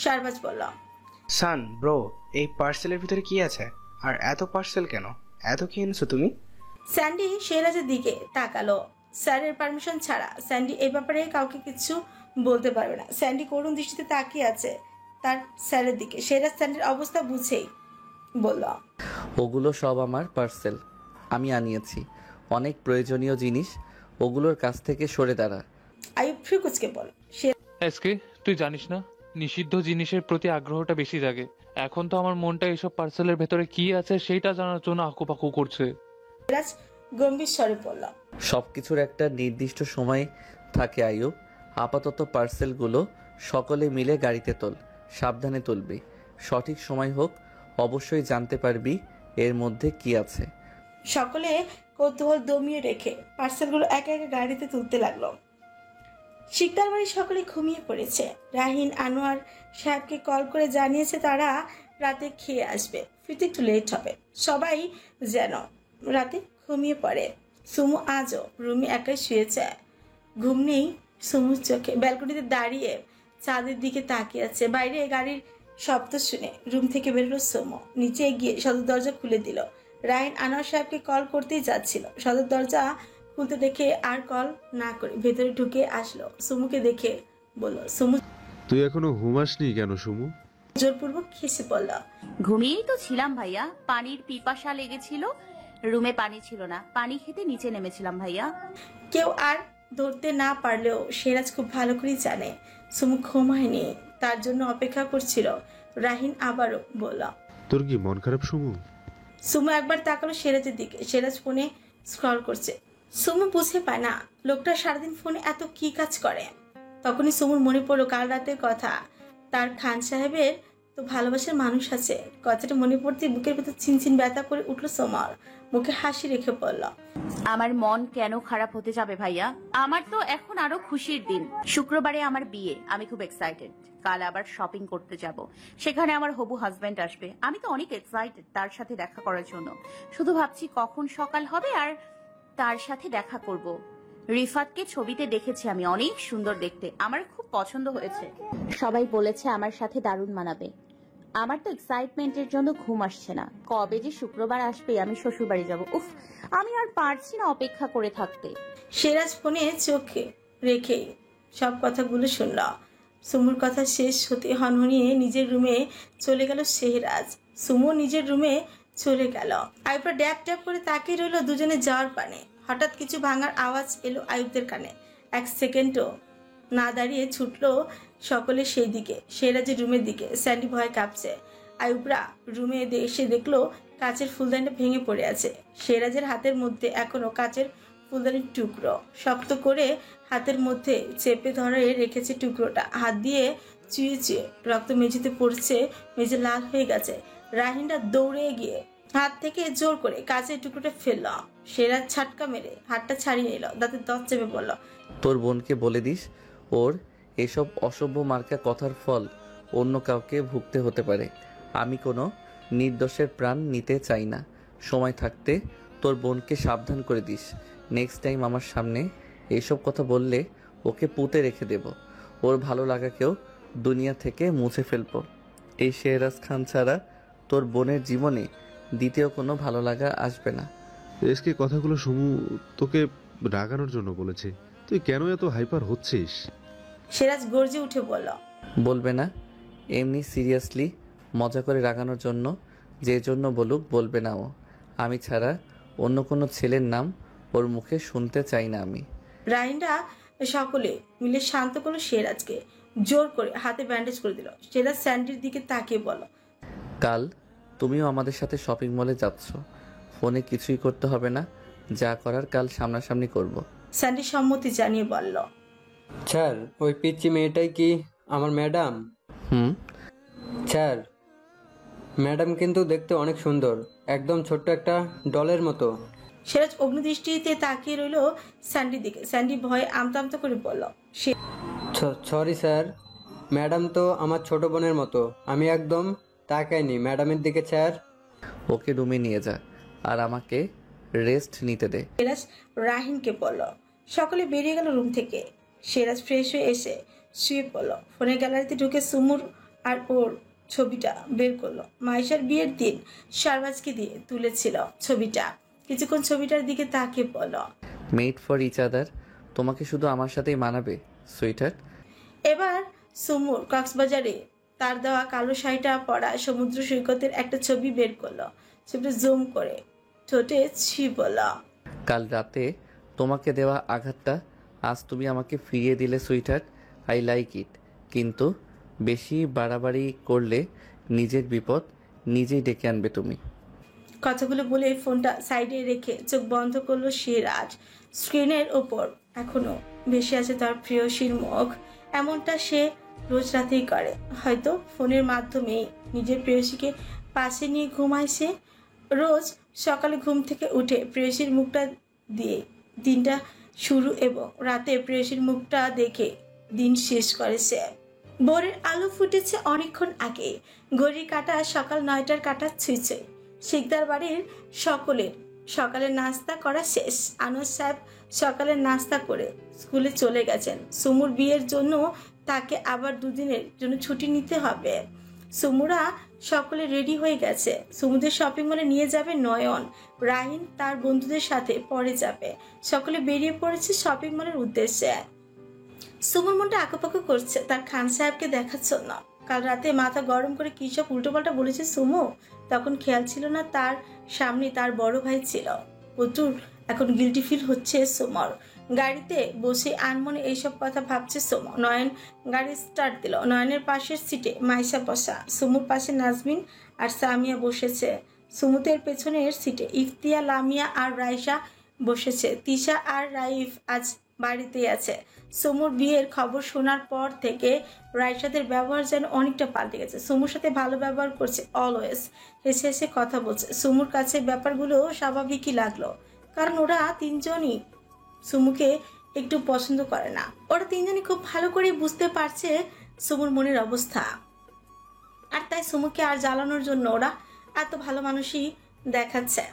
শারবাজ বলল, সান ব্রো, এই পার্সেলের ভিতরে কি আছে? আর এত পার্সেল কেন? এত কি এনেছো তুমি? স্যান্ডি শেহরাজের দিকে তাকালো। স্যারের পারমিশন ছাড়া স্যান্ডি এই ব্যাপারে কাউকে কিছু বলতে পারবে না। স্যান্ডি করুণ দৃষ্টিতে তাকিয়ে আছে তার স্যারের দিকে। শেহরাজ স্যান্ডির অবস্থা বুঝেই বলল, ওগুলো সব আমার পার্সেল, আমি আনিয়েছি। অনেক প্রয়োজনীয় জিনিস, ওগুলোর কাছ থেকে সরে দাঁড়া। আইয়ুব ফ্রিকুচকে বল। এসকে, তুই জানিস না নিষিদ্ধ জিনিসের প্রতি আগ্রহটা বেশি জাগে। এখন তো আমার মনটা এসব পার্সেলের ভেতরে কি আছে সেইটা জানার জন্য আকুপাকু করছে। শেহরাজ গম্ভীর স্বরে বলল, সবকিছুর একটা নির্দিষ্ট সময় থাকে আয়ুব। আপাতত পার্সেলগুলো সকলে মিলে গাড়িতে তোল, সাবধানে তুলবি। সঠিক সময় হোক, অবশ্যই জানতে পারবি এর মধ্যে কি আছে। সকলে কৌতূহল দমিয়ে রেখে পার্সেলগুলো একে একে গাড়িতে তুলতে লাগলো। শিকদার বাড়ি সকলে ঘুমিয়ে পড়েছে। রাহিন আনোয়ার সাহেবকে কল করে জানিয়েছে তারা রাতে খেয়ে আসবে, ফিরতে একটু লেট হবে। সবাই যেন রাতে ঘুমিয়ে পড়ে। সুমু আজও রুমে একাই শুয়েছে, ঘুম নেই সুমুর চোখে। ব্যালকনিতে দাঁড়িয়ে চাঁদের দিকে তাকিয়ে আছে। বাইরে গাড়ির শব্দ শুনে রুম থেকে বেরোলো সুমু। নিচে গিয়ে সদর দরজা খুলে দিল। রাহিন আনোয়ার সাহেবকে কল করতেই যাচ্ছিল, সদর দরজা খুলতে দেখে আর কল না করে ভেতরে ঢুকে আসলো। সুমুকে দেখে বলল, সুমু। তুই এখনো ঘুমাসনি কেন সুমু? জোরপূর্বক খেসে পড়ল, ঘুমিয়েই তো ছিলাম ভাইয়া, পানির পিপাসা লেগেছিল, রুমে পানি ছিল না, পানি খেতে নিচে নেমেছিলাম ভাইয়া। কেউ আর ধরতে না পারলেও সিরাজ খুব ভালো করেই জানে সুমু ঘুমায়নি, তার জন্য অপেক্ষা করছিল। রাহিন আবারও বলল, তোর কি মন খারাপ সুমু? সুমু একবার তাকালো সিরাজের দিকে। সিরাজ ফোনে স্ক্রল করছে। সুমু বুঝে পায় না লোকটা সারাদিন ফোনে এত কি কাজ করে। তখনই সুমুর মনে পড়লো কাল রাতের কথা। তার খান সাহেবের তো ভালোবাসার মানুষ আছে। কথাটা মনে পড়তে বুকের ভেতর চিনচিন ব্যথা করে উঠলো সুমার। মুখে হাসি রেখে বলল, আমার মন কেন খারাপ হতে যাবে ভাইয়া? আমার তো এখন আরো খুশির দিন। শুক্রবারে আমার বিয়ে, আমি খুব এক্সাইটেড। কাল আবার শপিং করতে যাব, সেখানে আমার হবু হাজবেন্ড আসবে। আমি তো অনেক এক্সাইটেড তার সাথে দেখা করার জন্য। শুধু ভাবছি কখন সকাল হবে আর তার সাথে দেখা করব। রিফাতকে ছবিতে দেখেছি আমি, অনেক সুন্দর দেখতে, আমার খুব পছন্দ হয়েছে। সবাই বলেছে আমার সাথে দারুণ মানাবে। আমার তো এক্সাইটমেন্টের জন্য ঘুম আসছে না। কবে যে শুক্রবার আসবে আমি শ্বশুর বাড়ি যাবো। উফ, আমি আর পারছি না অপেক্ষা করে থাকতে। সিরাজ ফোনে চোখে রেখে সব কথাগুলো শুনল। সুমুর কথা শেষ হতে হনহনিয়ে নিজের রুমে চলে গেল শেহরাজ। সুমু নিজের রুমে চলে গেল। আইবরা ড্যাপ ড্যাপ করে তাকিয়ে রইল দুজনে যাওয়ার পানে। হঠাৎ কিছু ভাঙার আওয়াজ এলো আইবদের কানে। এক সেকেন্ডও না দাঁড়িয়ে ছুটলো সকলে সেই দিকে, শেহরাজের রুমের দিকে। স্যান্ডি ভয় কাঁপছে। আইবরা রুমে এসে দেখলো কাচের ফুলদানিটা ভেঙে পড়ে আছে। শেহরাজের হাতের মধ্যে এখনো কাচের ফুলদানির টুকরো। শক্ত করে হাতের মধ্যে চেপে ধরে রেখেছে টুকরোটা। হাত দিয়ে চুয়ে চুয়ে রক্ত মেঝেতে পড়ছে, মেঝে লাল হয়ে গেছে। রাহিনটা দৌড়ে গিয়ে হাত থেকে জোর করে কাচের টুকরোটা ফেলল। সেরা ছাটকা মেরে হাতটা ছাড়িয়ে নিল, দাঁতে দত চেপে বলল, তোর বোনকে বলে দিস ওর এসব অসভ্য মার্কা কথার ফল অন্য কাউকে ভুগতে হতে পারে। আমি কোনো নির্দোষের প্রাণ নিতে চাই না। সময় থাকতে তোর বোনকে সাবধান করে দিস। নেক্সট টাইম আমার সামনে এইসব কথা বললে ওকে পুঁতে রেখে দেব। ওর ভালো লাগাকেও দুনিয়া থেকে মুছে ফেলবো। এই শেহরাজ খান ছাড়া তোর বোনের জীবনে দ্বিতীয় কোনো ভালো লাগা আসবে না। এসকে কথাগুলো সুমু তোকে রাগানোর জন্য বলেছে। তুই কেন এত হাইপার হচ্ছিস? সিরাজ গর্জে উঠে বলল, বলবে না? এমনি সিরিয়াসলি মজা করে রাগানোর জন্য, যে জন্য বলুক বলবে না ও। আমি ছাড়া অন্য কোনো ছেলের নাম ওর মুখে শুনতে চাই না আমি। রাহিনরা সকলে মিলে শান্ত করলো সিরাজকে। জোর করে হাতে ব্যান্ডেজ করে দিল। সিরাজ স্যান্ডির দিকে তাকিয়ে বলল, কাল তুমিও আমাদের সাথে শপিং মলে যাচ্ছ। ফোনে কিছুই করতে হবে না, যা করার কাল সামনাসামনি করব। স্যান্ডি সম্মতি জানিয়ে বলল, স্যার, ওই পিচ্চি মেয়েটাই কি আমার ম্যাডাম? হুম। স্যার, ম্যাডাম কিন্তু দেখতে অনেক সুন্দর, একদম ছোট্ট একটা ডলের মতো। সিরাজ অগ্নিদৃষ্টিতে তাকিয়ে রইল স্যান্ডির দিকে। স্যান্ডি ভয়ে আমতা আমতা করে বলল, সরি স্যার, ম্যাডাম তো আমার ছোট বোনের মতো। আমি একদম তাকাইনি ম্যাডামের দিকে স্যার। ওকে রুমে নিয়ে যা আর আমাকে রেস্ট নিতে দে। সিরাজ রাহিনকে বলল। সকলে বেরিয়ে গেল রুম থেকে। সিরাজ ফ্রেশ হয়ে এসে শুয়ে পড়ল। ফোনের গ্যালারিতে ঢুকে সুমুর আর ওর ছবিটা বের করলো। মাইশার বিয়ের দিন শারবাজকে দিয়ে তুলেছিল ছবিটা। কিছুক্ষণ ছবিটার দিকে তাকিয়ে বলল, মেড ফর ইচ আদার। তোমাকে শুধু আমার সাথেই মানাবে সুইটার। এবার সুমুর কক্সবাজারে তার দেওয়া কালো শাড়িটা পরা সমুদ্র সৈকতের একটা ছবি বের করলো। ছবিটা জুম করে ঠোঁটে ছি বলল, কাল রাতে তোমাকে দেওয়া আঘাতটা আজ তুমি আমাকে ফিরিয়ে দিলে সুইটার। I like it. কিন্তু বেশি বাড়াবাড়ি করলে নিজের বিপদ নিজেই ডেকে আনবে তুমি। কথাগুলো বলে ফোনটা সাইডে রেখে চোখ বন্ধ করলো সিরাজ। স্ক্রিনের ওপর এখনো ভেসে আছে তার প্রিয়সীর মুখ। এমনটা সে রোজ রাতেই করে। হয়তো ফোনের মাধ্যমে নিজের প্রেয়সীকে পাশে নিয়ে ঘুমায় সে। রোজ সকালে ঘুম থেকে উঠে প্রেয়সীর মুখটা দিয়ে দিনটা শুরু এবং রাতে প্রেয়সীর মুখটা দেখে দিন শেষ করে সে। ভোরের আলো ফুটেছে অনেকক্ষণ আগে। ঘড়ির কাঁটা সকাল 9টার কাঁটা ছুঁইছে। শিকদার বাড়ির সকলের সকালের নাস্তা করা শেষ। আনোয়ার সাহেব সকালের নাস্তা করে স্কুলে চলে গেছেন। সুমুর বিয়ের জন্য তাকে আবার 2 দিনের জন্য ছুটি নিতে হবে। সুমুরা সকলে রেডি হয়ে গেছে। সুমুদের শপিং মলে নিয়ে যাবে নয়ন। রাহিন তার বন্ধুদের সাথে পরে যাবে। সকলে বেরিয়ে পড়েছে শপিং মলের উদ্দেশ্যে। সুমুর মনটা আঁকাপাকা করছে তার খান সাহেবকে দেখার জন্য। কাল রাতে মাথা গরম করে কী সব উল্টোপাল্টা বলেছে সুমু। তখন খেয়াল ছিল না তার সামনে তার বড় ভাই ছিল। প্রচুর এখন গিল্টি ফিল হচ্ছে সুমর। গাড়িতে বসে আনমনে এইসব কথা ভাবছে সুমু। নয়ন গাড়ি স্টার্ট দিল। নয়নের পাশের সিটে মাইশা বসা। সুমুর পাশে নাজমিন আর সামিয়া বসেছে। সুমুদের পেছনের সিটে ইফতিয়া, লামিয়া আর রাইসা বসেছে। তিশা আর রাইফ আজ বাড়িতেই আছে। সুমুর বিয়ের খবর শোনার পর থেকে রাইসাদের ব্যবহার যেন অনেকটা পাল্টে গেছে। সুমুর সাথে ভালো ব্যবহার করছে অলওয়েজ। হেসে হেসে কথা বলছে। সুমুর কাছে ব্যাপারগুলো স্বাভাবিকই লাগলো, কারণ ওরা 3জনই সুমুকে একটু পছন্দ করে না। ওরা 3জনই খুব ভালো করে বুঝতে পারছে সুমুর মনের অবস্থা। আর তাই সুমুকে আর জ্বালানোর জন্য ওরা এত ভালো মানুষই দেখাচ্ছে।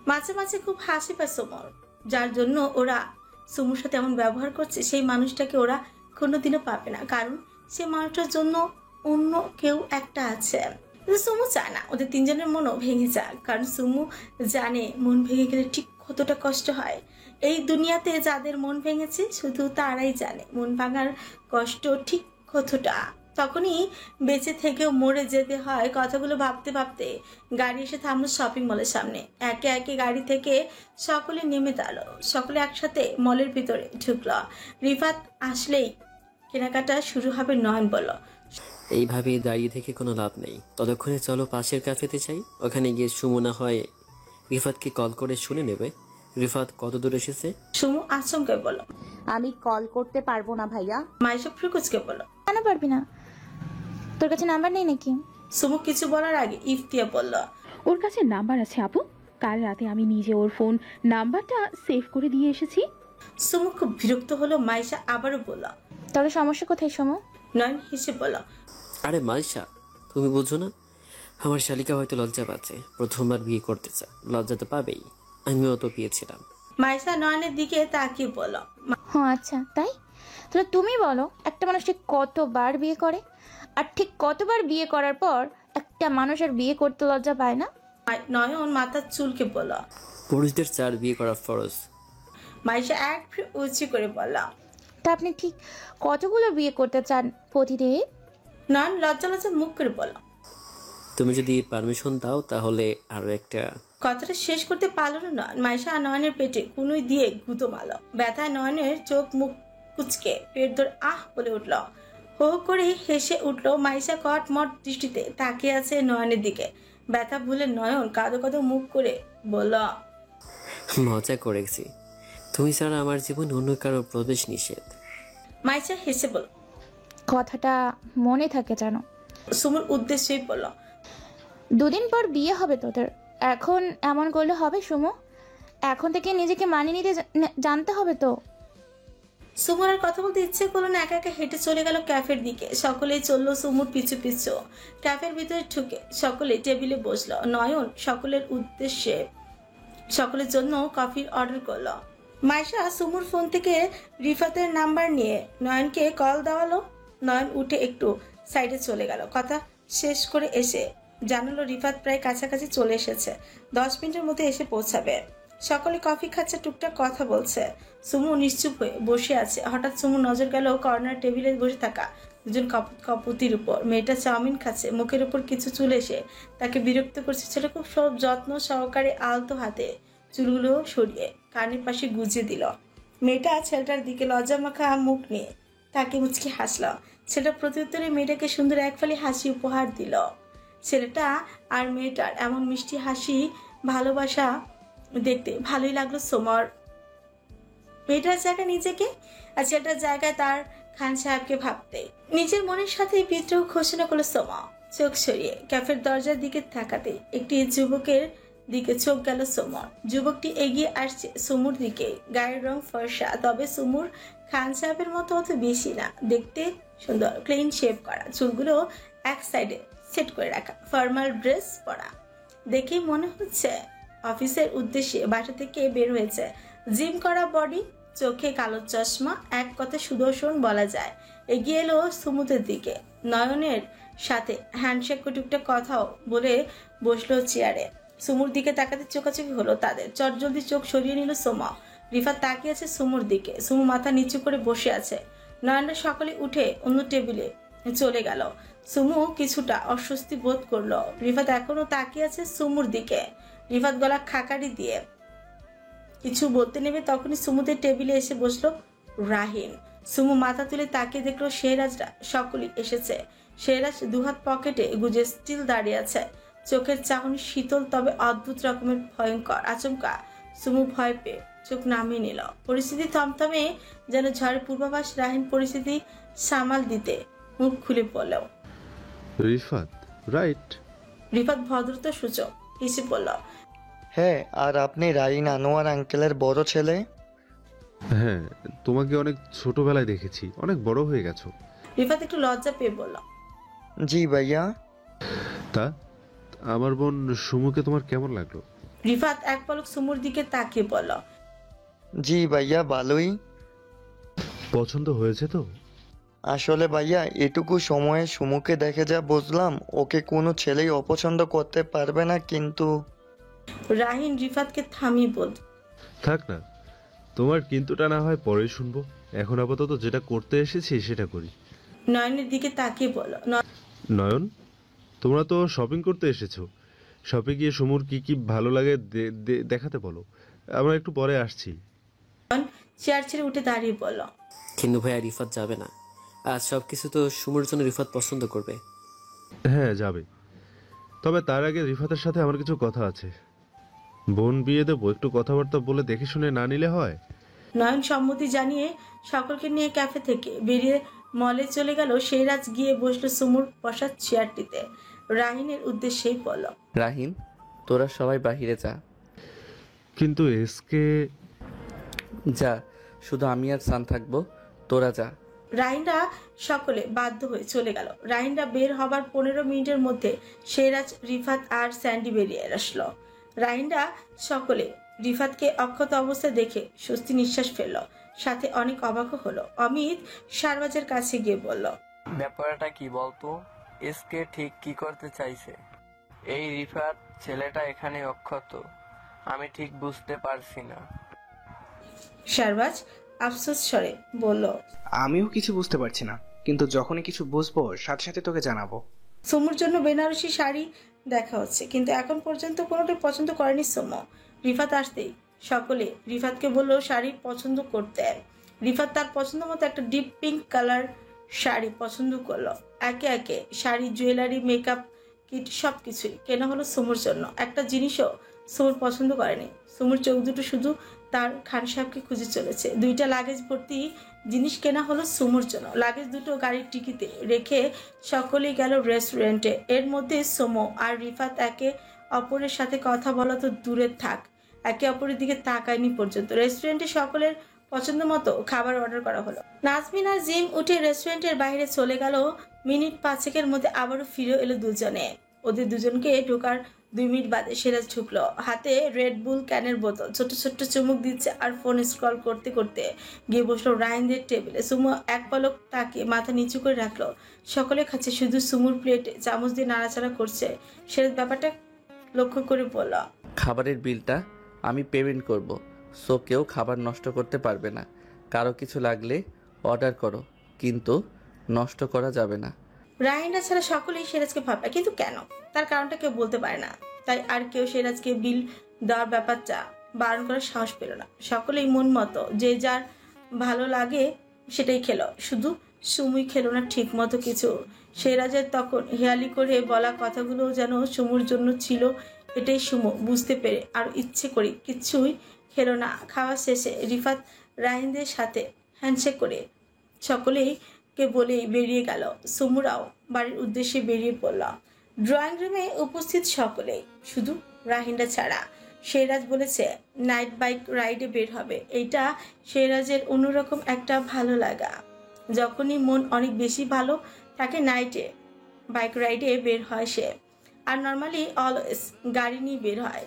মাঝে মাঝে খুব হাসি পায় সুমুর। যার জন্য ওরা সুমুর সাথে এমন ব্যবহার করছে সেই মানুষটাকে ওরা কোনোদিনও পাবে না, কারণ সে মানুষটার জন্য অন্য কেউ একটা আছে। কিন্তু সুমু চায় না ওদের 3জনের মনও ভেঙে যাক, কারণ সুমু জানে মন ভেঙে গেলে ঠিক কতটা কষ্ট হয়। এই দুনিয়াতে যাদের মন ভেঙেছে শুধু তারাই জানে মন ভাঙার কষ্ট ঠিক কতটা। তখনই বেঁচে থেকেও মরে যেতে হয়। কথাগুলো ভাবতে ভাবতে গাড়ি এসে থামলো শপিং মলের সামনে। একে একে গাড়ি থেকে সকলে নেমে দাঁড়ালো। সকলে একসাথে মলের ভিতরে ঢুকলো। রিফাত আসলেই কেনাকাটা শুরু হবে। নয়ন বলল, এইভাবে দাঁড়িয়ে থেকে কোনো লাভ নেই, ততক্ষণে চলো পাশের ক্যাফেতে যাই। ওখানে গিয়ে সুমনা হয় রিফাতকে কল করে শুনে নেবে রিফাত কত দূর এসেছে। সুমু আচমকে বলল, আমি কল করতে পারবো না ভাইয়া। মাইশা ফ্রুকুচকে বলল, কেন পারবি না? তোর কাছে নাম্বার নেই নাকি? সুমু কিছু বলার আগে ইফতিয়া বলল, ওর কাছে নাম্বার আছে আপু। কাল রাতে আমি নিজে ওর ফোন নাম্বারটা সেভ করে দিয়ে এসেছি। সুমু খুব বিরক্ত হলো। মাইশা আবারও বলল, তোর সমস্যা কোথায় সমু? নয়ন হেসে বলল, আরে মাইশা, তুমি বুঝো না? আমার শালিকা হয়তো লজ্জা পাচ্ছে, প্রথমবার বিয়ে করতে চায়, লজ্জা তো পাবেই। আমিও তো পেয়েছিলাম। মাইশা নয়নের দিকে তাকিয়ে বলল, হ্যাঁ আচ্ছা তাই? তাহলে তুমি বলো, একটা মানুষ ঠিক কতবার বিয়ে করে? আর ঠিক কতবার বিয়ে করার পর একটা মানুষ আর বিয়ে করতে লজ্জা পায় না? নয়ন মাথার চুলকে বলল, পুরুষদের 4 বিয়ে করা ফরজ। মাইশা এক উঁচু করে বলল, তা আপনি ঠিক কতগুলো বিয়ে করতে চান প্রতিদিন? নয়ন লজ্জা লজ্জা মুখ করে বলল, তুমি যদি পারমিশন দাও তাহলে আরো একটা। কথাটা শেষ করতে পারল না নয়ন। মাইশা আর নয়নের পেটে কুনুই দিয়ে গুঁতো মারল। ব্যথায় নয়নের চোখ মুখ কুচকে পেট ধরে আহ বলে উঠল। হো হো করে হেসে উঠল। মাইশা কটমট দৃষ্টিতে তাকিয়ে আছে নয়নের দিকে। ব্যথা ভুলে নয়ন কাঁদো কাঁদো মুখ করে বলল, মজা করেছি, তুমি ছাড়া আমার জীবন অন্য কারো প্রবেশ নিষেধ। মাইশা হেসে বলল, কথাটা মনে থাকে জানো? সুমুর উদ্দেশ্যেই বলল, 2 দিন পর বিয়ে হবে তোদের। এখন এমন করলে হবে সুমু? এখন থেকে নিজেকে মানিয়ে নিতে জানতে হবে তো। সুমুর আর কথা বলতে ইচ্ছে করলো না। একা একা হেঁটে চলে গেল ক্যাফের দিকে। সকলেই চললো সুমুর পিছু পিছু। ক্যাফের ভিতরে ঢুকে সকলে টেবিলে বসলো। নয়ন সকলের উদ্দেশ্যে সকলের জন্য কফির অর্ডার করলো। মাইশা সুমুর ফোন থেকে রিফাতের নাম্বার নিয়ে নয়নকে কল দেওয়ালো। নয়ন উঠে একটু সাইডে চলে গেল। কথা শেষ করে এসে জানালো রিফাত প্রায় কাছাকাছি চলে এসেছে, 10 মিনিটের মধ্যে এসে পৌঁছাবে। সকলে কফি খাচ্ছে, টুকটাক কথা বলছে। সুমু নিশ্চুপ হয়ে বসে আছে। হঠাৎ সুমুর নজর গেল কর্নার টেবিলে বসে থাকা দুজন কপুতির উপর। মেয়েটা চাউমিন খাচ্ছে, মুখের উপর কিছু চুল এসে তাকে বিরক্ত করছে। ছেলে খুব সব যত্ন সহকারে আলতো হাতে চুলগুলো সরিয়ে কানের পাশে গুজিয়ে দিল। মেয়েটা ছেলেটার দিকে লজ্জা মাখা মুখ নিয়ে তাকে মুচকি হাসল। ছেলেটা প্রত্যুত্তরে মেয়েটাকে সুন্দর এক ফালি হাসি উপহার দিল। ছেলেটা আর মেয়েটার এমন মিষ্টি হাসি, ভালোবাসা দেখতে ভালোই লাগলো সোমার। মেয়েটার জায়গায় নিজেকে আর ছেলেটার জায়গায় তার খান সাহেবকে ভাবতে নিজের মনের সাথে বিদ্রোহ ঘোষণা করলো সোমা। চোখ সরিয়ে ক্যাফের দরজার দিকে তাকাতে একটি যুবকের দিকে চোখ গেল সোমার। যুবকটি এগিয়ে আসছে সুমুর দিকে। গায়ের রং ফর্সা, তবে সুমুর খান সাহেবের মতো অত বেশি না। দেখতে সুন্দর, ক্লিন শেভ করা, চুলগুলো এক সাইডে সেট করে রাখা, ফর্মাল ড্রেস পরা। দেখেই মনে হচ্ছে অফিসের উদ্দেশ্যে বাসা থেকে বের হয়েছে। জিম করা বডি, চোখে কালো চশমা, এক কথা সুদর্শন বলা যায়। এগিয়ে এলো সুমুদের দিকে, নয়নের সাথে হ্যান্ডশেক টুকটাক কথাও বলে বসলো চেয়ারে। সুমুর দিকে তাকাতে চোখাচোখি হলো তাদের। চটজলদি চোখ সরিয়ে নিল সোমা। রিফাত তাকিয়ে আছে সুমুর দিকে। সুমু মাথা নিচু করে বসে আছে। নয়নরা সকলে উঠে অন্য টেবিলে চলে গেল। সুমু কিছুটা অস্বস্তি বোধ করলো। রিফাত এখনো তাকিয়ে আছে সুমুর দিকে। রিফাত গলা খাকারি দিয়ে কিছু বলতে নেবে তখনই সুমুদের টেবিলে এসে বসলো রাহিন। সুমু মাথা তুলে তাকিয়ে দেখলো শেহরাজরা সকলেই এসেছে। শেহরাজ দুহাত পকেটে গুজে স্টিল দাঁড়িয়ে আছে। চোখের চাহনি শীতল, তবে অদ্ভুত রকমের ভয়ঙ্কর। আচমকা সুমু ভয় পেয়ে চোখ নামিয়ে নিল। পরিস্থিতি থমথমে যেন ঝড়ের পূর্বাভাস। রাহিন পরিস্থিতি সামাল দিতে মুখ খুলে পড়ল, রিফাত রাইট? রিফাত ভদ্রতা সূচক হেসে বলল, হ্যাঁ, আর আপনি রাইন আনোয়ার আঙ্কেলের বড় ছেলে? হ্যাঁ, তোমাকে অনেক ছোটবেলায় দেখেছি, অনেক বড় হয়ে গেছো। রিফাত একটু লজ্জা পেয়ে বলল, জি ভাইয়া। তা আমার বোন সুমুকে তোমার কেমন লাগলো? রিফাত এক পলক সুমুর দিকে তাকিয়ে বলল, জি ভাইয়া, ভালোই। পছন্দ হয়েছে তো? আসলে ভাইয়া, এটুকু সময়ে সুমুকে দেখে যা বুঝলাম, ওকে কোনো ছেলেই অপছন্দ করতে পারবে না। কিন্তু রাহিন রিফাতকে থামিয়ে বলল, থাক না, তোমার কিন্তুটা না হয় পরে শুনবো। এখন আপাতত যেটা করতে এসেছি সেটা করি। নয়নের দিকে তাকিয়ে বলল, নয়ন, তোমরা তো শপিং করতে এসেছো। শপে গিয়ে সুমুর কি কি ভালো লাগে দেখাতে বলো, আমরা একটু পরে আসছি। চেয়ার ছেড়ে উঠে দাঁড়িয়ে বলল, কিন্তু ভাইয়া রিফাত যাবে না। আজ সব কিছু তো সুমুর জন্য রিফাত পছন্দ করবে। হ্যাঁ যাবে, তবে তার আগে রিফাতের সাথে আমার কিছু কথা আছে। বোন বিয়ে দেবো, একটু কথাবার্তা বলে দেখে শুনে না নিলে হয়? নয়ন সম্মতি জানিয়ে সকলকে নিয়ে ক্যাফে থেকে বেরিয়ে মলে চলে গেল। শেহরাজ গিয়ে বসলো সুমুর বসার চেয়ারটিতে। রাহিনের উদ্দেশ্যেই বলল, রাহিন, তোরা সবাই বাহিরে যা। কিন্তু এসকে? যা, শুধু আমি আর সান থাকবো, তোরা যা। রাহিনরা সকলে বাধ্য হয়ে চলে গেল। রাহিনরা বের হবার 15 মিনিটের মধ্যে শেহরাজ, রিফাত আর স্যান্ডি বেরিয়ে আসলো। রাহিনরা সকলে রিফাতকে অক্ষত অবস্থায় দেখে স্বস্তি নিঃশ্বাস ফেলল, সাথে অনেক অবাকও হলো। অমিত শারবাজের কাছে গিয়ে বলল, ব্যাপারটা কি বলতো? এসকে ঠিক কি করতে চাইছে? এই রিফাত ছেলেটা এখানে অক্ষত, আমি ঠিক বুঝতে পারছি না। শারবাজ আফসোস স্বরে বলল, আমিও কিছু বুঝতে পারছি না, কিন্তু যখনই কিছু বুঝবো সাথে সাথে তোকে জানাবো। সুমুর জন্য বেনারসি শাড়ি দেখা হচ্ছে, কিন্তু এখন পর্যন্ত কোনোটাই পছন্দ করেনি সুমু। রিফাত আসতেই সকলে রিফাতকে বলল শাড়ি পছন্দ করতে। রিফাত তার পছন্দ মতো একটা ডিপ পিঙ্ক কালার শাড়ি পছন্দ করলো। একে একে শাড়ি, জুয়েলারি, মেকআপ কিট সবকিছুই কেনা হলো সুমুর জন্য। একটা জিনিসও সুমুর পছন্দ করেনি। সুমুর চোখ দুটো শুধু তার খান সাহেবকে খুঁজে চলেছে। 2টা লাগেজ ভর্তি জিনিস কেনা হলো সুমুর জন্য। লাগেজ দুটো গাড়ির টিকিতে রেখে সকলেই গেল রেস্টুরেন্টে। এর মধ্যে সুমু আর রিফাত একে অপরের সাথে কথা বলা তো দূরের থাক, একে অপরের দিকে তাকায়নি পর্যন্ত। রেস্টুরেন্টে সকলের পছন্দ মতো খাবার অর্ডার করা হলো। নাজমিন আর জিম উঠে রেস্টুরেন্টের বাইরে চলে গেল। মিনিট 5-এর মধ্যে আবারও ফিরে এলো দুজনে। ওদের দুজনকে ঢোকার 2 মিনিট বাদে সিরাজ ঢুকলো, হাতে রেড বুল ক্যানের বোতল, ছোট ছোট্ট চুমুক দিচ্ছে আর ফোন স্ক্রল করতে করতে গিয়ে বসলো রায়নদের টেবিলে। সুমু এক পলক তাকিয়ে মাথা নিচু করে রাখলো। সকলে খাচ্ছে, শুধু সুমুর প্লেটে চামচ দিয়ে নাড়াচাড়া করছে। সিরাজ ব্যাপারটা লক্ষ্য করে বলল, খাবারের বিলটা আমি পেমেন্ট করব, সো কেউ খাবার নষ্ট করতে পারবে না। কারো কিছু লাগলে অর্ডার করো, কিন্তু নষ্ট করা যাবে না। রাহিনা ছাড়া সকলেই সিরাজকে ভয় পায়, কিন্তু কেন তার কারণটা কেউ বলতে পারে না। তাই আর কেউ সিরাজকে বিল দেওয়ার ব্যাপারটা বারণ করার সাহস পেল না। সকলেই মন মতো যে যার ভালো লাগে সেটাই খেলো, শুধু সুমুই খেলো না ঠিক মতো কিছু। সিরাজের তখন হেয়ালি করে বলা কথাগুলো যেন সুমুর জন্য ছিল, এটাই সুমু বুঝতে পেরে আর ইচ্ছে করে কিচ্ছুই খেলো না। খাওয়া শেষে রিফাত রাহিনদের সাথে হ্যান্ডশেক করে সকলেই কে বলেই বেরিয়ে গেল। সুমুরাও বাড়ির উদ্দেশ্যে বেরিয়ে পড়ল। ড্রয়িং রুমে উপস্থিত সকলেই, শুধু রাহিনরা ছাড়া। সিরাজ বলেছে নাইট বাইক রাইডে বের হবে। এইটা সিরাজের অন্যরকম একটা ভালো লাগা। যখনই মন অনেক বেশি ভালো থাকে নাইটে বাইক রাইডে বের হয় সে। আর নর্মালি অলওয়েজ গাড়ি নিয়ে বের হয়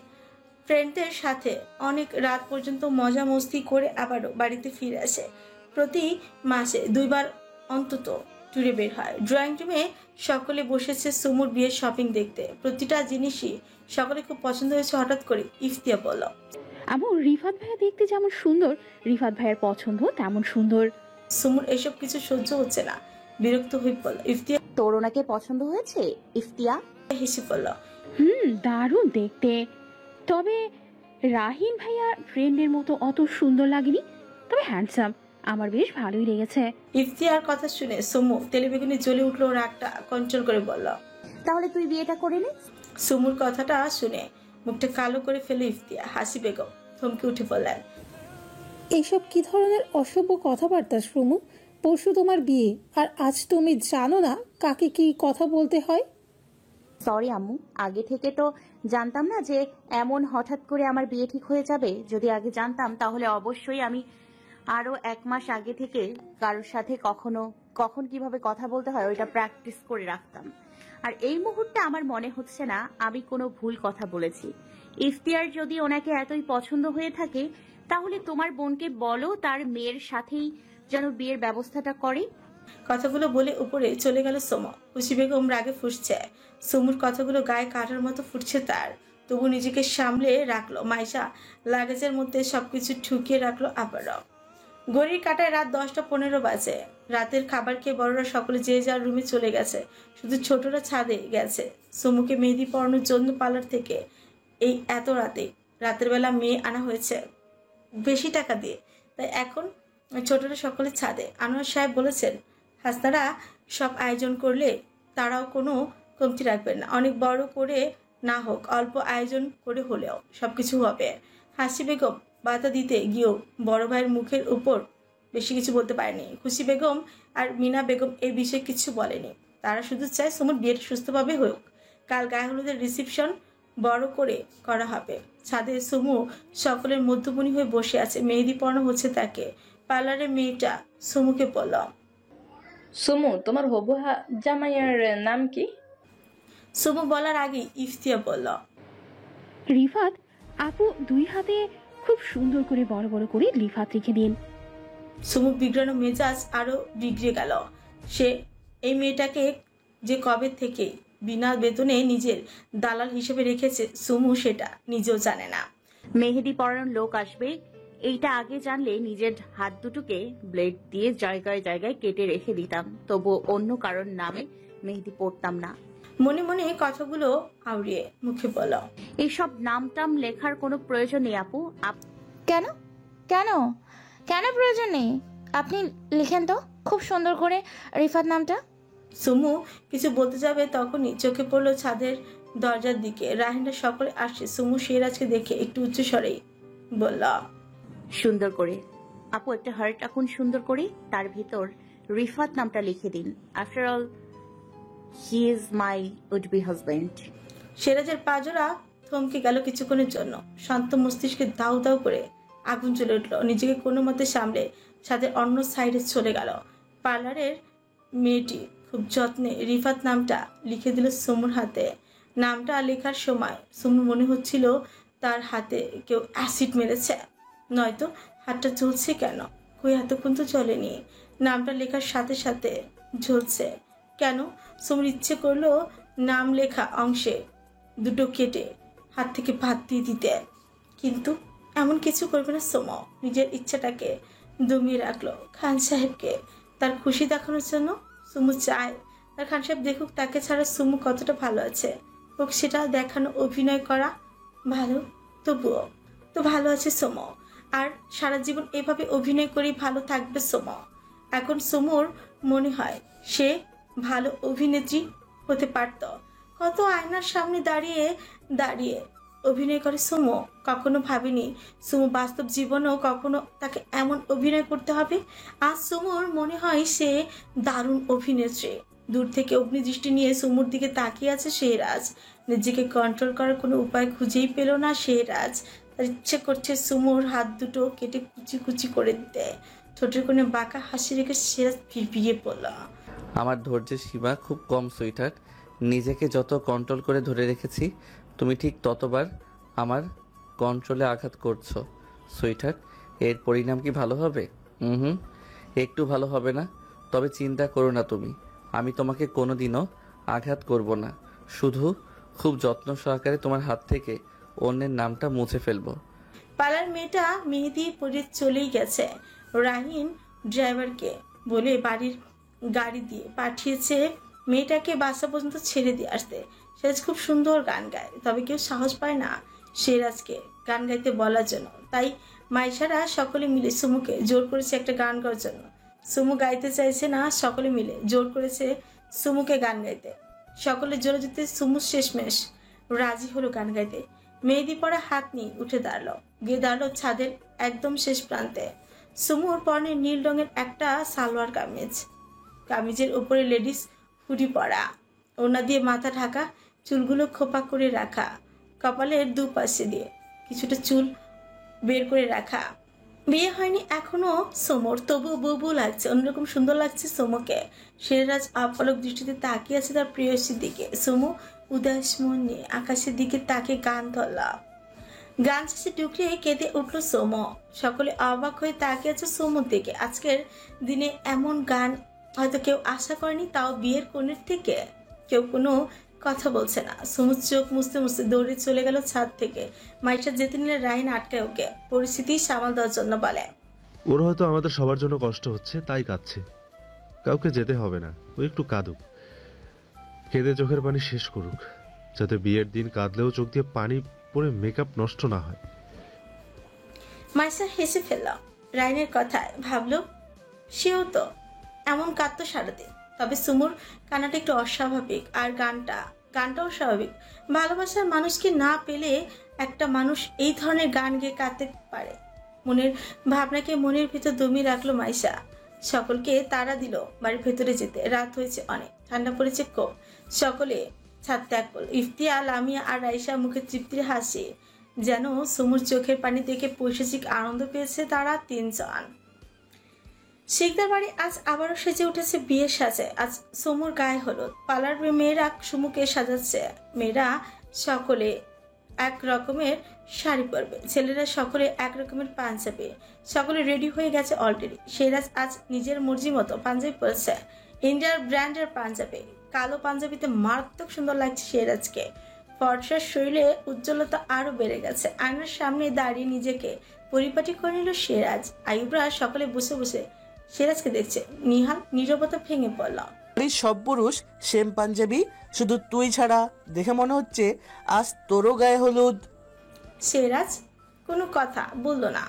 ফ্রেন্ডদের সাথে। অনেক রাত পর্যন্ত মজা মস্তি করে আবারও বাড়িতে ফিরে আসে। প্রতি মাসে 2 বার অন্তত ট্যুরে বের হয়। ড্রয়িং রুমে সকলে বসেছে সুমুর বিয়ের শপিং দেখতে। প্রতিটা জিনিসই সকলে খুব পছন্দ হয়েছে। হঠাৎ করে ইফতিয়া বলল, আম্মু রিফাত ভাইয়া দেখতে যেমন সুন্দর, রিফাত ভাইয়ের পছন্দ তেমন সুন্দর। সুমুর এসব কিছু সহ্য হচ্ছে না, বিরক্ত হয়ে পড়ল। ইফতিয়া তোর ওনাকে পছন্দ হয়েছে? ইফতিয়া হেসে পড়ল, দারুণ দেখতে, তবে রাহিন ভাইয়া ফ্রেন্ডের মতো অত সুন্দর লাগেনি, তবে হ্যান্ডসাম, আমার বেশ ভালোই লেগেছে। ইফতিয়ার কথা শুনে সুমু তেলে বেগুনে জ্বলে উঠলো, রাগটা কন্ট্রোল করে বলল, তাহলে তুই বিয়েটা করে নে। সুমুর কথাটা শুনে মুখটা কালো করে ফেলে ইফতিয়া। হাসি বেগম থমকে উঠে বললেন, এইসব কি ধরনের অসভ্য কথাবার্তা সুমু? পরশু তোমার বিয়ে, আর আজ তুমি জানো না কাকে কি কথা বলতে হয়? সরি আম্মু, আগে থেকে তো জানতাম না যে এমন হঠাৎ করে আমার বিয়ে ঠিক হয়ে যাবে। যদি আগে জানতাম তাহলে অবশ্যই আমি আরো 1 মাস আগে থেকে কারোর সাথে কখন কিভাবে কথা বলতে হয় ওইটা প্র্যাকটিস করে রাখতাম। আর এই মুহূর্তে আমার মনে হচ্ছে না আমি কোনো ভুল কথা বলেছি। ইফতিয়ার যদি ওনাকে এতই পছন্দ হয়ে থাকে তাহলে তোমার বোনকে বলো তার মেয়ের সাথেই যেন বিয়ের ব্যবস্থাটা করে। কথাগুলো বলে উপরে চলে গেল সোমা। খুশি বেগম রাগে ফুসছে। সুমুর কথাগুলো গায়ে কাটার মতো ফুটছে তার, তবু নিজেকে সামলে রাখলো। মাইশা লাগেজের মধ্যে সবকিছু ঠুকিয়ে রাখলো। আবারও ঘড়ির কাটায় রাত 10:15 বাজে। রাতের খাবার খেয়ে বড়রা সকলে যে যার রুমে চলে গেছে, শুধু ছোটরা ছাদে গেছে সুমুকে মেহেদি পরানোর জন্য পার্লার থেকে। এই এত রাতের বেলা মেয়ে আনা হয়েছে বেশি টাকা দিয়ে, তাই এখন ছোটরা সকলে ছাদে। আনোয়ার সাহেব বলেছেন হাসনারা সব আয়োজন করলে তারাও কোনো কমতি রাখবেন না, অনেক বড় করে না হোক অল্প আয়োজন করে হলেও সবকিছু হবে। হাসি বেগম বাধা দিতে গিয়েও বড় ভাইয়ের মুখের উপর বেশি কিছু বলতে পারেনি। খুশি বেগম আর মিনা বেগম এই বিষয়ে কিছু বলেনি, তারা শুধু চায় সুমুর বিয়েটা সুস্থভাবে হোক। কাল গায়ে হলুদের রিসেপশন বড় করে করা হবে। ছাদে সুমু সকলের মধ্যমণি হয়ে বসে আছে, মেহেদি পরানো হচ্ছে তাকে। পার্লারের মেয়েটা সুমুকে বলল, সুমু, তোমার হবু জামাইয়ের নাম কি? সুমু বলার আগে ইফতিয়া বলল, রিফাত। আপু 2 হাতে খুব সুন্দর করে বড় বড় করে রিফাত লিখে দিন। সুমু বিগড়ানো মেজাজ আরো বিগড়ে গেল। সে এই মেয়েটাকে যে কবে থেকে বিনা বেতনে নিজের দালাল হিসেবে রেখেছে সুমু সেটা নিজেও জানে না। মেহেদি পরানোর লোক আসবে এইটা আগে জানলে নিজের হাত দুটোকে ব্লেড দিয়ে জায়গায় জায়গায় কেটে রেখে দিতাম, তবু অন্য কারোর নামে মেহেদি পড়তাম না। মনে মনে কথাগুলো আউড়িয়ে মুখে বলল, এইসব নামটাম লেখার কোনো প্রয়োজন নেই আপু। কেন কেন কেন প্রয়োজন নেই? আপনি লিখেন তো খুব সুন্দর করে রিফাত নামটা। সুমু কিছু বলতে যাবে তখনই চোখে পড়লো ছাদের দরজার দিকে। রাহিনরা সকলে আসছে। সুমু সিরাজকে দেখে একটু উচ্চ স্বরেই বলল, সুন্দর করে আপু একটা হার্ট আঁকুন সুন্দর করে, তার ভিতর রিফাত নামটা লিখে দিন। After all he is my would be husband. সিরাজের পাজরা থমকে গেল কিছুক্ষণের জন্য। শান্ত মস্তিষ্কে দাউ দাউ করে আগুন জ্বলে উঠলো। নিজেকে কোনো মতে সামলে ছাদের অন্য সাইডে চলে গেল। পার্লারের মেয়েটি খুব যত্নে রিফাত নামটা লিখে দিল সুমুর হাতে। নামটা লেখার সময় সুমুর মনে হচ্ছিল তার হাতে কেউ অ্যাসিড মেরেছে, নয়তো হাতটা জ্বলছে কেন? কই এতক্ষণ তো জ্বলেনি, নামটা লেখার সাথে সাথে জ্বলছে কেন? সুমুর ইচ্ছে করলো নাম লেখা অংশে দুটো কেটে হাত থেকে ভাত দিয়ে দিতে, কিন্তু এমন কিছু করবে না সুমো। নিজের ইচ্ছাটাকে দমিয়ে রাখলো খান সাহেবকে তার খুশি দেখানোর জন্য। সুমু চায় তার খান সাহেব দেখুক তাকে ছাড়া সুমু কতটা ভালো আছে, হোক সেটা দেখানো, অভিনয় করা ভালো, তবুও তো ভালো আছে সুমো, আর সারা জীবন এভাবে অভিনয় করেই ভালো থাকবে সুমো। এখন সুমুর মনে হয় সে ভালো অভিনেত্রী হতে পারত। কত আয়নার সামনে দাঁড়িয়ে দাঁড়িয়ে অভিনয় করে সুমো। কখনো ভাবেনি সুমো বাস্তব জীবনেও কখনো তাকে এমন অভিনয় করতে হবে। আজ সুমোর মনে হয় সে দারুণ অভিনেত্রী। দূর থেকে অগ্নিদৃষ্টি নিয়ে সুমুর দিকে তাকিয়ে আছে শেহরাজ। নিজেকে কন্ট্রোল করার কোনো উপায় খুঁজেই পেল না শেহরাজ। তার ইচ্ছে করছে সুমুর হাত দুটো কেটে কুচি কুচি করে দিতে। ঠোঁটের কোণে বাঁকা হাসি রেখে শেহরাজ ফিরফিরিয়ে পড়ল। আমার ধৈর্যের সীমা খুব কম সুইটহার্ট। নিজেকে যত কন্ট্রোল করে ধরে রেখেছি তুমি ঠিক ততবার আমার কন্ট্রোলে আঘাত করছো সুইটহার্ট। এর পরিণাম কি ভালো হবে? একটু ভালো হবে না। তবে চিন্তা করো না তুমি, আমি তোমাকে কোনোদিনও আঘাত করব না। শুধু খুব যত্ন সহকারে তোমার হাত থেকে অন্যের নামটা মুছে ফেলবো। পালার মেয়েটা মেহেদি পরে চলেই গেছে। রাহিন ড্রাইভারকে বলে বাড়ির গাড়ি দিয়ে পাঠিয়েছে মেয়েটাকে বাসা পর্যন্ত ছেড়ে দিয়ে আসতে। সেরাজ খুব সুন্দর গান গায়, তবে কেউ সাহস পায় না সেরাজকে গান গাইতে বলার জন্য। তাই মাইশারা সকলে মিলে সুমুকে জোর করেছে একটা গান গাওয়ার জন্য। সুমু গাইতে চাইছে না, সকলে মিলে জোর করেছে সুমুকে গান গাইতে। সকলে জোরে যেতে সুমু শেষমেশ রাজি হলো গান গাইতে। মেহেদি পরা হাত নিয়ে উঠে দাঁড়ালো, গিয়ে দাঁড়ালো ছাদের একদম শেষ প্রান্তে। সুমুর পরনে নীল রঙের একটা সালোয়ার কামিজ, কামিজের উপরে লেডিস হুডি পরা, ওড়না দিয়ে মাথা ঢাকা, চুলগুলো খোপা করে রাখা, কপালের দুপাশে দিয়ে কিছুটা চুল বের করে রাখা। বিয়ে হয়নি এখনো সোমর, তবুও বউ লাগছে, অন্যরকম সুন্দর লাগছে সোমকে। শেহরাজ আপলক দৃষ্টিতে তাকিয়ে আছে তার প্রেয়সীর দিকে। সোমু উদাস মন নিয়ে আকাশের দিকে তাকে গান ধরলা। গান শেষে টুকরে কেঁদে উঠলো সোম। সকলে অবাক হয়ে তাকিয়ে আছে সোমুর দিকে। আজকের দিনে এমন গান হয়তো কেউ আশা করেনি, তাও বিয়ের কনের থেকে। কেউ কোনো কথা বলছে না। সমুদ্র চোখ মুছতে মুছতে দৌড়ে চলে গেল ছাদ থেকে। মাইশা যেতে নিলে রাহিন আটকায় ওকে, পরিস্থিতি সামাল দেওয়ার জন্য বলে, ওর হয়তো আমাদের সবার জন্য কষ্ট হচ্ছে তাই কাঁদছে। কাউকে যেতে হবে না, ও একটু কাঁদুক, কেঁদে চোখের পানি শেষ করুক, যাতে বিয়ের দিন কাঁদলেও চোখ দিয়ে পানি পড়ে মেকআপ নষ্ট না হয়। মাইশা হেসে ফেলল রাহিনের কথায়, ভাবলো সেও তো এমন কাঁদতো সারাদিন। তবে সুমুর কান্নাটা একটু অস্বাভাবিক, আর গানটাও স্বাভাবিক। ভালোবাসার মানুষকে না পেলে একটা মানুষ এই ধরনের গান গেয়ে কাঁদতে পারে। মনের ভাবনাকে মনের ভিতর দমিয়ে রাখলো মাইশা। সকলকে তাড়া দিল বাড়ির ভেতরে যেতে। রাত হয়েছে অনেক, ঠান্ডা পড়েছে খুব। সকলে ছাদ ত্যাগ করল। ইফতিয়া, লামিয়া আর রাইসা মুখে তৃপ্তির হাসি, যেন সুমুর চোখের পানি দেখে পৈশাচিক আনন্দ পেয়েছে তারা তিনজন। শিকদার বাড়ি আজ আবারও সেজে উঠেছে বিয়ের সাজে। আজ সুমুর গায়ে হলুদ। পালার মেয়েরা সুমুকে সাজাচ্ছে। মেয়েরা সকলে এক রকমের শাড়ি পরবে, ছেলেরা সকলে এক রকমের পাঞ্জাবি। সকলে রেডি হয়ে গেছে অলরেডি। শেহরাজ আজ নিজের মর্জি মতো পাঞ্জাবি পরেছে, ইন্ডিয়ার ব্র্যান্ডের পাঞ্জাবি। কালো পাঞ্জাবিতে মারাত্মক সুন্দর লাগছে শেহরাজকে। ফর্সার শরীরে উজ্জ্বলতা আরো বেড়ে গেছে। আয়নার সামনে দাঁড়িয়ে নিজেকে পরিপাটি করে নিল শেহরাজ। আয়ুবরা সকলে বসে বসে শেহরাজকে দেখছে। নিহাল নীরবতা ভেঙে পড়ল। সব পুরুষ সেম পাঞ্জাবি, শুধু তুই ছাড়া। দেখে মনে হচ্ছে আজ তোরও গায়ে হলুদ। শেহরাজ কোনো কথা বললো না।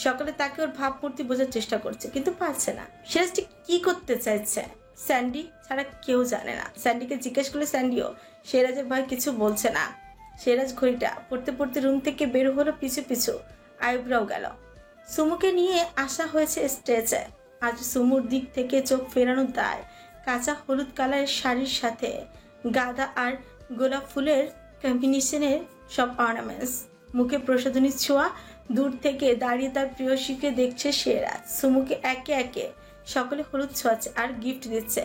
সকলে তাকে ওর ভাবমূর্তি বোঝার চেষ্টা করছে, কিন্তু পারছে না। শেহরাজ ঠিক কি করতে চাইছে স্যান্ডি ছাড়া কেউ জানে না। স্যান্ডিকে জিজ্ঞেস করলে স্যান্ডিও শেহরাজের ভয় কিছু বলছে না। শেহরাজ ঘড়িটা পড়তে পড়তে রুম থেকে বের হলো পিছু পিছু। আইব্রাও গেল। সুমুকে নিয়ে আসা হয়েছে স্টেজে। আজ সুমুর দিক থেকে চোখ ফেরানোর দায়। কাঁচা হলুদ কালারের শাড়ির সাথে গাঁদা আর গোলাপ ফুলের কম্বিনেশনের সব অর্নামেন্টস, মুখে প্রসাধনী ছোঁয়া। দূর থেকে দাঁড়িয়ে তার প্রিয়সীকে দেখছে শেহরাজ। সুমুকে একে একে সকলে হলুদ ছোঁয়াচ্ছে আর গিফট দিচ্ছে।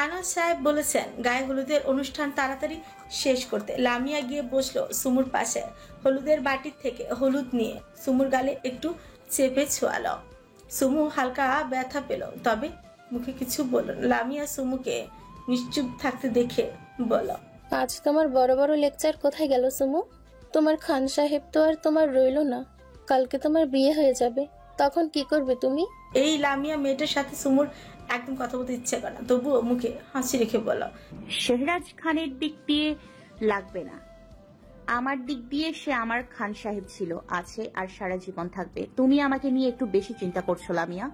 আনাস সাহেব বলেছেন গায়ে হলুদের অনুষ্ঠান তাড়াতাড়ি শেষ করতে। লামিয়া গিয়ে বসলো সুমুর পাশে। হলুদের বাটির থেকে হলুদ নিয়ে সুমুর গালে একটু চেপে ছোয়ালো। সুমু হালকা ব্যথা পেল, তবে মুখে কিছু বলল না। লামিয়া সুমুকে নিশ্চুপ থাকতে দেখে বলল, আজ তোমার বড় বড় লেকচার কোথায় গেল সুমু? তোমার খান সাহেব তো আর তোমার রইল না। কালকে তোমার বিয়ে হয়ে যাবে, তখন কি করবে তুমি? এই লামিয়া মেয়েটার সাথে সুমুর একদম কথা বলতে ইচ্ছে করে না, তবুও মুখে হাসি রেখে বলল, শেহরাজ খানের দিক দিয়ে লাগবে না, আমার দিক দিয়ে সে আমার খান সাহেব ছিল, আছে আর সারা জীবন থাকবে। তুমি আমাকে নিয়ে একটু বেশি চিন্তা করছো লামিয়া।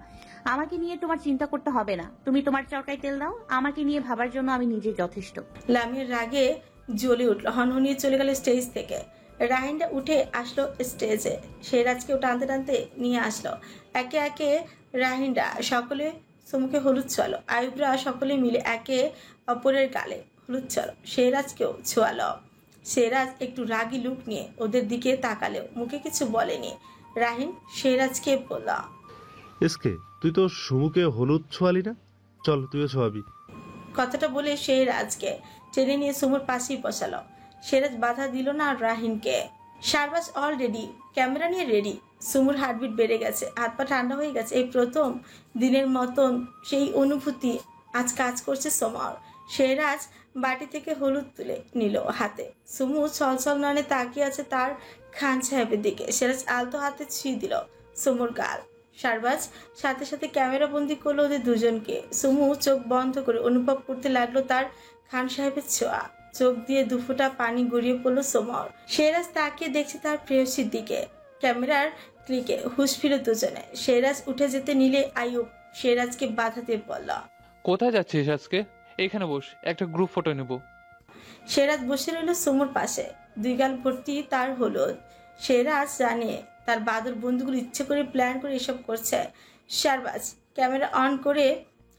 আমাকে নিয়ে তোমার চিন্তা করতে হবে না, তুমি তোমার চরকায় তেল দাও। আমাকে নিয়ে ভাবার জন্য আমি নিজে যথেষ্ট। লামিয়ার রাগে জ্বলে উঠল, হনহনিয়ে চলে গেল স্টেজ থেকে। রাহিনটা উঠে আসলো স্টেজে, শেহরাজকেও টানতে টানতে নিয়ে আসলো। একে একে রাহিনরা সকলে সুমুকে হলুদ ছোয়ালো। আয়ুবরা সকলে মিলে একে অপরের গালে হলুদ ছোয়ালো। শেহরাজকেও ছোয়ালো। শেহরাজ একটু রাগী লুক নিয়ে ওদের দিকে তাকালেও মুখে কিছু বলেনি। রাহিন শেহরাজকে বলল, এসকে তুই তো সুমুকে হলুদ ছোয়ালি না, চল তুইও ছোয়াবি। কথাটা বলে শেহরাজকে টেনে নিয়ে সুমুর পাশেই বসালো। শেহরাজ বাধা দিল না রাহিনকে। শারবাজ অলরেডি ক্যামেরা নিয়ে রেডি। সুমুর হার্টবিট বেড়ে গেছে, হাত পা ঠান্ডা হয়ে গেছে। এই প্রথম দিনের মতন সেই অনুভূতি আজ কাজ করছে সুমুর। শেহরাজ বাটি থেকে হলুদ তুলে নিল হাতে। সুমু ছলছল নয়নে তাকিয়ে আছে তার খান সাহেবের দিকে। শেহরাজ আলতো হাতে ছুঁয়ে দিল সুমুর গাল। শারবাজ সাথে সাথে ক্যামেরা বন্দি করলো ওদের দুজনকে। সুমু চোখ বন্ধ করে অনুভব করতে লাগলো তার খান সাহেবের ছোঁয়া। চোখ দিয়ে দুফোঁটা পানি গড়িয়ে পড়লো সুমুর। শেহরাজ তাকিয়ে দেখছে তার প্রেয়সীর দিকে। ক্যামেরার ক্লিকে হুঁশ ফিরে দুজনে। শেহরাজ উঠে যেতে নিলে আইয়ুব শেহরাজকে বাধাতে বলল, কোথায় যাচ্ছিস আজকে? এখানে বস, একটা গ্রুপ ফটো নেব। শেহরাজ বসে রইল সুমুর পাশে, দুই গাল ভর্তি তার হলুদ। শেহরাজ জানে তার বাদর বন্ধুগুলো ইচ্ছে করে প্ল্যান করে এসব করছে। শারবাজ ক্যামেরা অন করে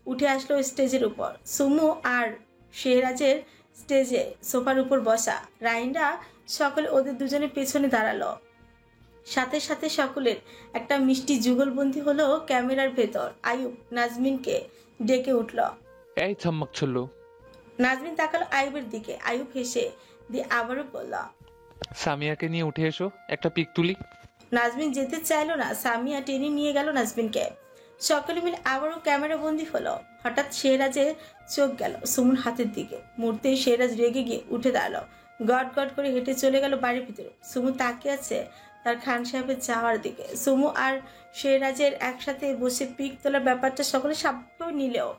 উঠে আসলো স্টেজের উপর। সুমু আর শেহরাজের স্টেজে সোফার উপর বসা। রাইনরা সকলে ওদের দুজনের পেছনে দাঁড়ালো। সাথে সাথে সকলের একটা মিষ্টি যুগলবন্দি হলো ক্যামেরার ভেতর। আইয়ুব নাজমিনকে ডেকে উঠল। এই ছাম্মাক ছল্ল। নাজমিন তাকালো আইয়ুবের দিকে। আইয়ুব হেসে দিয়ে আবারও বলল, সামিয়াকে নিয়ে উঠে এসো, একটা পিক তুলি। নাজমিন যেতে চাইলো না। সামিয়া টেনে নিয়ে গেল নাজমিনকে। সকলে মিলে আবারও ক্যামেরা বন্দি হলো। হঠাৎ শেহরাজের চোখ গেল সুমুর হাতের দিকে। মুহূর্তেই শেহরাজ রেগে গিয়ে উঠে দাঁড়ালো। গট গট করে হেঁটে চলে গেল বাড়ির ভিতরে। সুমু তাকিয়ে আছে তার খান সাহেবের যাওয়ার দিকে। সুমু আর শেহরাজের একসাথে বসে পিক তোলার ব্যাপারটা সকলে সাবধান নিলেও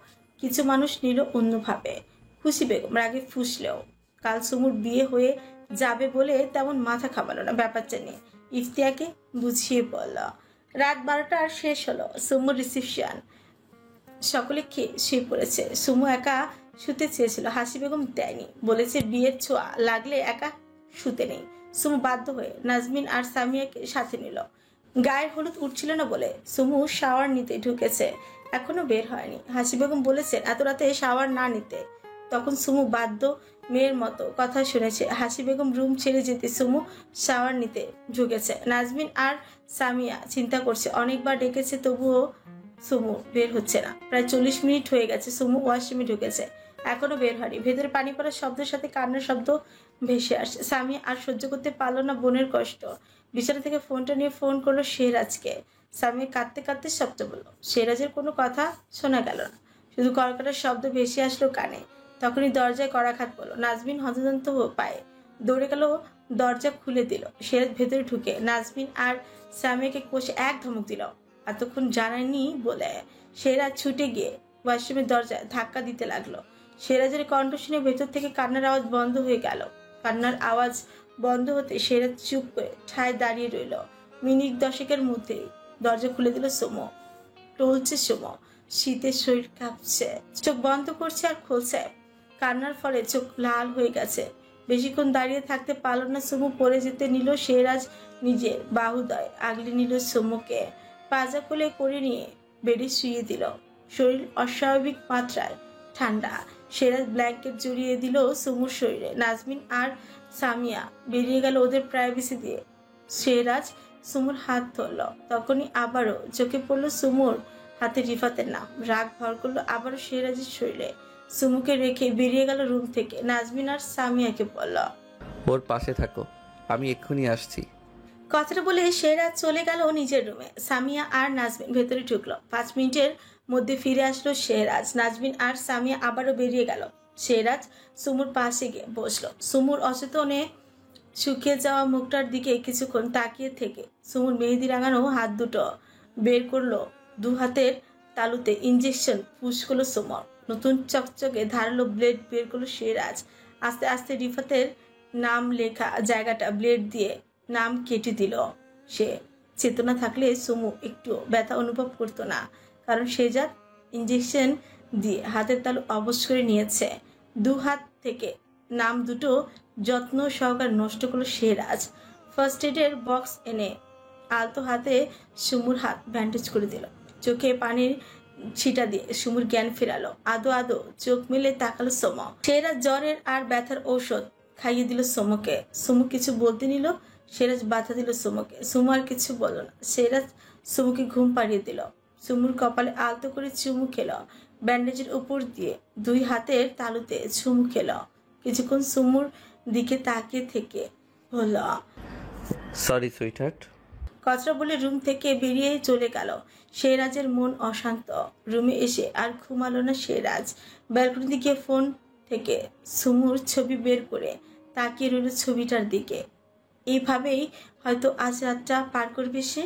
কিছু মানুষ নিল অন্যভাবে। খুশি বেগম রাগে ফুসলেও কাল সুমুর বিয়ে হয়ে যাবে বলে তেমন মাথা খাবালো না ব্যাপারটা নিয়ে। ইফতিয়াকে বুঝিয়ে বলল। রাত 12টা আর শেষ হলো সুমুর রিসিপশন। সকলে খেয়ে শুয়ে পড়েছে। সুমু একা শুতে চেয়েছিল, হাসি বেগম দেয়নি, বলেছে বিয়ের ছোঁয়া লাগলে একা শুতে নেই। সুমু বাধ্য হয়ে নাজমিন আর সামিয়াকে সাথে নিল। গায়ের হলুদ উঠছিল না বলে সুমু শাওয়ার নিতে ঢুকেছে, এখনো বের হয়নি। হাসি বেগম বলেছেন এত রাতে শাওয়ার না নিতে। তখন সুমু বাধ্য মেয়ের মতো কথা শুনেছে। হাসি বেগম রুম ছেড়ে যেতে সুমু শাওয়ার নিতে ঢুকেছে। নাজমিন আর সামিয়া চিন্তা করছে, অনেকবার ডেকেছে তবুও সুমু বের হচ্ছে না। প্রায় 40 মিনিট হয়ে গেছে সুমু ওয়াশরুমে ঢুকেছে, এখনো বের হয়নি। ভেতরে পানি পড়ার শব্দের সাথে কান্নার শব্দ ভেসে আসছে। সামিয়া আর সহ্য করতে পারলো না বোনের কষ্ট। বিছানা থেকে ফোনটা নিয়ে ফোন করলো শেহরাজকে। সামিয়া কাঁদতে কাঁদতে শব্দ বলল। শেহরাজের কোনো কথা শোনা গেল না, শুধু কড়কড়ার শব্দ ভেসে আসলো কানে। তখনই দরজায় কড়াঘাত পড়লো। নাজমিন হতদন্ত পায়ে দৌড়ে গেল, দরজা খুলে দিল। শেহরাজ ভেতরে ঢুকে নাজমিন আর সামিয়াকে কষে এক ধমক দিল। এতক্ষণ জানায়নি বলে শেহরাজ ছুটে গিয়ে ওয়াশরুমের দরজায় ধাক্কা দিতে লাগলো। শেহরাজের কণ্ঠ শুনে ভেতর থেকে কান্নার আওয়াজ বন্ধ হয়ে গেল। কান্নার আওয়াজ বন্ধ হতে শেহরাজ চুপ করে ঠায় দাঁড়িয়ে রইল। মিনিট 10 মধ্যেই দরজা খুলে দিল সুমো। টলছে সুমো, শীতের শরীর কাঁপছে, চোখ বন্ধ করছে আর খুলছে। কান্নার ফলে চোখ লাল হয়ে গেছে। বেশিক্ষণ দাঁড়িয়ে থাকতে পারল না সুমু, পড়ে যেতে নিল। শেহরাজ নিজের বাহুদয় আগলে নিল সুমুকে, পাজা কোলে করে নিয়ে বেডে শুয়ে দিল। শরীর অস্বাভাবিক মাত্রায় ঠান্ডা। শেহরাজ ব্ল্যাঙ্কেট জড়িয়ে দিল সুমুর শরীরে। নাজমিন আর সামিয়া বেরিয়ে গেল ওদের প্রাইভেসি দিয়ে। শেহরাজ সুমুর হাত ধরল। তখনই আবারও চোখে পড়লো সুমুর হাতে রিফাতের নাম। রাগ ভর করলো আবারও শেহরাজের শরীরে। সুমুকে রেখে বেরিয়ে গেল রুম থেকে। নাজমিন আর সামিয়াকে বলল, ওর পাশে থাকো, আমি এক্ষুনি আসছি। কথাটা বলে সেরাজ চলে গেল নিজের রুমে। সামিয়া আর নাজমিন ভেতরে ঢুকলো। 5 মিনিটের মধ্যে ফিরে আসলো শেহরাজ। নাজমিন আর সামিয়া আবারও বেরিয়ে গেল। শেহরাজ সুমুর পাশে গিয়ে বসলো। সুমুর অচেতনে শুকিয়ে যাওয়া মুখটার দিকে কিছুক্ষণ তাকিয়ে থেকে সুমুর মেহেদি রাঙানো হাত দুটো বের করলো। 2 হাতের তালুতে ইঞ্জেকশন পুশ করলো সুমর। নতুন চকচকে ধারালো ব্লেড বের করলো শেহরাজ। আস্তে আস্তে রিফাতের নাম লেখা জায়গাটা ব্লেড দিয়ে নাম কেটে দিল সে। চেতনা থাকলে সুমু একটু ব্যথা অনুভব করতো না, কারণ শেজাদ ইঞ্জেকশন দিয়ে হাতের তালু অবশ করে নিয়েছে। 2 হাত থেকে নাম দুটো যত্ন সহকারে নষ্ট করলো শেহরাজ। ফার্স্ট এডের বক্স এনে আলতো হাতে সুমুর হাত ব্যান্ডেজ করে দিল। চোখে পানির ছিটা দিয়ে সুমুর জ্ঞান ফেরালো। আদো আদো চোখ মেলে তাকালো সোম। শেহরাজ জ্বরের আর ব্যথার ঔষধ খাইয়ে দিল সোমকে। সুমু কিছু বলতে নিল, শেহরাজ বাধা দিল সুমুকে। সুমু আর কিছু বলল না। শেহরাজ সুমুকে ঘুম পাড়িয়ে দিল। সুমুর কপালে আলতো করে চুমু খেল। ব্যান্ডেজের উপর দিয়ে 2 হাতের তালুতে চুমু খেল। কিছুক্ষণ সুমুর দিকে তাকিয়ে থেকে বলল, সরি সুইটহার্ট। কথাটা বলে রুম থেকে বেরিয়ে চলে গেল। শেহরাজের মন অশান্ত। রুমে এসে আর ঘুমালো না শেহরাজ। ব্যালকনিতে গিয়ে ফোন থেকে সুমুর ছবি বের করে তাকিয়ে রইল ছবিটার দিকে। এইভাবেই হয়তো আজ রাতটা পার করবে সে।